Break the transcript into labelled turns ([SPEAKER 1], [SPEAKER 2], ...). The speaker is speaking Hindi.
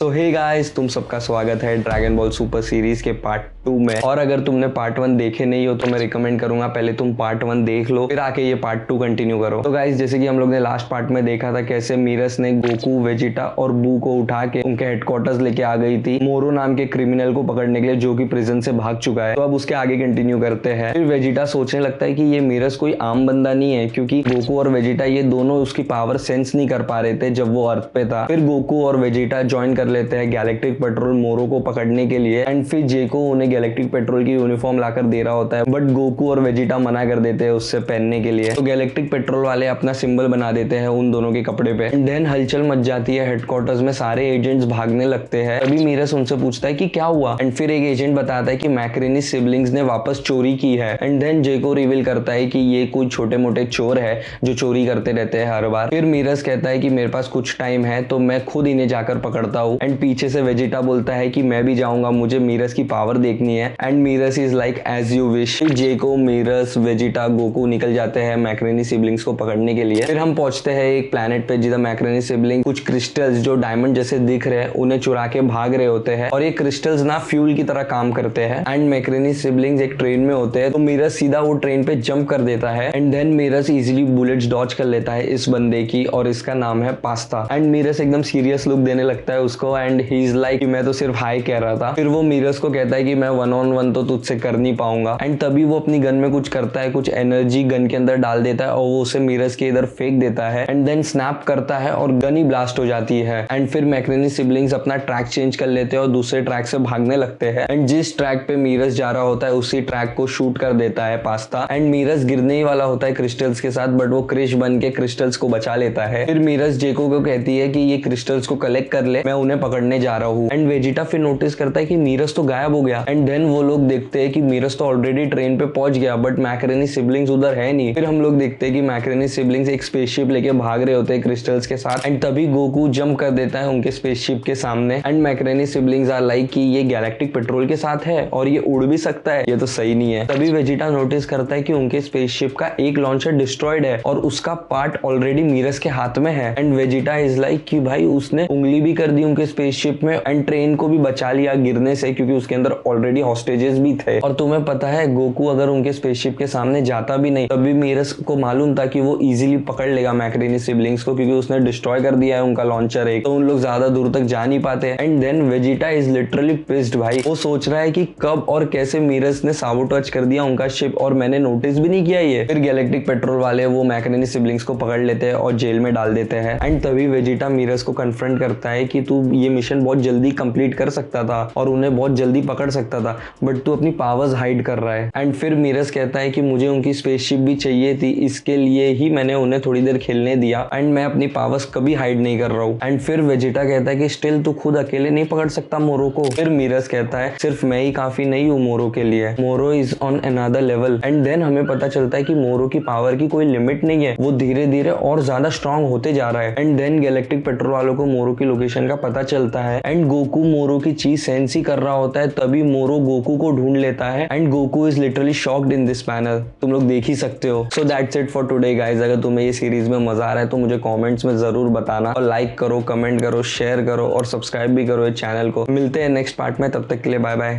[SPEAKER 1] तो हे गाइस, तुम सबका स्वागत है ड्रैगन बॉल सुपर सीरीज के पार्ट 2 में। और अगर तुमने पार्ट 1 देखे नहीं हो तो मैं रिकमेंड करूंगा पहले तुम पार्ट 1 देख लो, फिर आके ये पार्ट 2 कंटिन्यू करो। तो गाइस, जैसे कि हम लोग ने लास्ट पार्ट में देखा था कैसे मीरस ने गोकू, वेजिटा और बू को उठा के उनके हेडक्वार्टर्स लेके आ गई थी मोरो नाम के क्रिमिनल को पकड़ने के लिए, जो कि प्रिजन से भाग चुका है। तो अब उसके आगे कंटिन्यू करते हैं। फिर वेजिटा सोचने लगता है कि ये मीरस कोई आम बंदा नहीं है, क्योंकि गोकू और वेजिटा ये दोनों उसकी पावर सेंस नहीं कर पा रहे थे जब वो अर्थ पे था। फिर गोकू और वेजिटा ज्वाइन कर लेते हैं गैलेक्टिक पेट्रोल मोरो को पकड़ने के लिए, एंड फिर जेको उन्हें गैलेक्टिक पेट्रोल की यूनिफॉर्म लाकर दे रहा होता है, बट गोकू और वेजिटा मना कर देते हैं उससे पहनने के लिए। तो गैलेक्टिक पेट्रोल वाले अपना सिंबल बना देते हैं उन दोनों के कपड़े पे। एंड देन हलचल मच जाती है हेडक्वार्टर्स में, सारे एजेंट्स भागने लगते हैं। तभी मीरस उनसे पूछता है कि क्या हुआ, एंड फिर एक एजेंट बताता है कि मैक्रेनी सिबलिंग्स ने वापस चोरी की है। एंड देन जेको रिवील करता है कि ये कुछ छोटे मोटे चोर है जो चोरी करते रहते हैं हर बार। फिर मीरस कहता है कि मेरे पास कुछ टाइम है तो मैं खुद इन्हें जाकर पकड़ता हूँ। एंड पीछे से वेजिटा बोलता है कि मैं भी जाऊंगा, मुझे मीरस की पावर देखनी है। And Merus is like as you wish. Jaco, Merus, Vegeta, Goku निकल जाते हैं मैक्रेनी सिबलिंग्स को पकड़ने के लिए। फिर हम पहुंचते हैं एक प्लेनेट पे जिधर मैक्रेनी सिबलिंग कुछ क्रिस्टल्स जो डायमंड जैसे दिख रहे हैं उन्हें चुरा के भाग रहे होते हैं, और ये क्रिस्टल्स ना फ्यूल की तरह काम करते हैं। एंड मैक्रेनी सिबलिंग्स एक ट्रेन में होते हैं, तो मीरस सीधा वो ट्रेन पे जंप कर देता है। And then Merus easily bullets dodge कर लेता है इस बंदे की, और इसका नाम है पास्ता। एंड मीरस एकदम सीरियस लुक देने लगता है उसको, एंड ही इज लाइक मैं तो सिर्फ हाई कह रहा था। फिर वो मीरस को कहता है कि मैं 1-on-1 तो तुझसे कर नहीं पाऊंगा। एंड तभी वो अपनी गन में कुछ करता है, कुछ एनर्जी गन के अंदर डाल देता है और वो उसे मीरस के इधर फेंक देता है। एंड देन स्नैप करता है और गन ही ब्लास्ट हो जाती है। एंड फिर मैक्रेनी सिबलिंग्स अपना ट्रैक चेंज कर लेते हैं और दूसरे ट्रैक से भागने लगते हैं। एंड जिस ट्रैक पे मीरस जा रहा होता है उसी ट्रैक को शूट कर देता है पास्ता। एंड मीरस गिरने ही वाला होता है क्रिस्टल्स के साथ, बट वो क्रिश बन के क्रिस्टल्स को बचा लेता है। फिर मीरस जेको को कहती है कि ये क्रिस्टल्स को कलेक्ट कर ले, मैं उन्हें पकड़ने जा रहा हूँ। एंड वेजिटा फिर नोटिस करता है कि मीरस तो गायब हो गया। एंड देन वो लोग देखते हैं कि मीरस तो ऑलरेडी ट्रेन पे पहुंच गया, बट मैक्रेनी सिबलिंग्स उधर है नहीं। फिर हम लोग देखते हैं कि मैक्रेनी सिबलिंग्स एक स्पेसशिप लेके भाग रहे होते हैं क्रिस्टल्स के साथ। एंड तभी गोकू जंप कर देता है उनके स्पेसशिप के सामने। एंड मैक्रेनी सिबलिंग्स आर लाइक कि ये गैलेक्टिक पेट्रोल के साथ है और ये उड़ भी सकता है, ये तो सही नहीं है। तभी वेजिटा नोटिस करता है कि उनके स्पेसशिप का एक लॉन्चर डिस्ट्रॉयड है और उसका पार्ट ऑलरेडी मीरस के हाथ में है। एंड वेजिटा इज लाइक कि भाई उसने उंगली भी कर दी उनके स्पेसशिप में, एंड ट्रेन को भी बचा लिया गिरने से, क्योंकि उसके अंदर ऑलरेडी हॉस्टेजेस भी थे। और तुम्हें पता है गोकू अगर उनके स्पेसशिप के सामने जाता भी नहीं तभी मीरस को मालूम था कि वो इजीली पकड़ लेगा मैक्रेनी सिबलिंग्स को, क्योंकि उसने डिस्ट्रॉय कर दिया है उनका लॉन्चर एक, तो उन लोग ज्यादा दूर तक जा नहीं पाते। And then Vegeta is literally pissed भाई, वो सोच रहा है कि कब और कैसे मीरस ने साबोटेज कर दिया उनका शिप और मैंने नोटिस भी नहीं किया ये। फिर गैलेक्टिक पेट्रोल वाले वो मैक्रेनी सिबलिंग्स को पकड़ लेते हैं और जेल में डाल देते हैं। एंड तभी वेजिटा मीरस को कन्फ्रंट करता है कि तू ये मिशन बहुत जल्दी कंप्लीट कर सकता था और उन्हें बहुत जल्दी पकड़ सकता था, बट तू अपनी पावर्स हाइड कर रहा है। एंड फिर मीरस कहता है कि मुझे उनकी स्पेसशिप भी चाहिए थी, इसके लिए ही मैंने उन्हें थोड़ी देर खेलने दिया, एंड मैं अपनी पावर्स कभी हाइड नहीं कर रहा हूँ। एंड फिर वेजिटा कहता है कि स्टिल तू खुद अकेले नहीं पकड़ सकता मोरो को। फिर मीरस कहता है सिर्फ मैं ही काफी नहीं हूँ मोरो के लिए, Moro is on another level. And then हमें पता चलता है कि मोरो की पावर की कोई लिमिट नहीं है, वो धीरे धीरे और ज्यादा स्ट्रॉन्ग होते जा रहा है। एंड देन गैलेक्टिक पेट्रोल वालों को मोरो की लोकेशन का पता चलता है, एंड गोकू मोरो की चीज सेंस ही कर रहा होता है, तभी मोरो गोकू को ढूंढ लेता है। And Goku is literally shocked in this panel, तुम लोग देख ही सकते हो। So that's it for today guys. अगर तुम्हें ये सीरीज में मजा आ रहा है तो मुझे कमेंट्स में जरूर बताना, और लाइक करो, कमेंट करो, शेयर करो और सब्सक्राइब भी करो इस चैनल को। मिलते हैं नेक्स्ट पार्ट में, तब तक के लिए बाय बाय।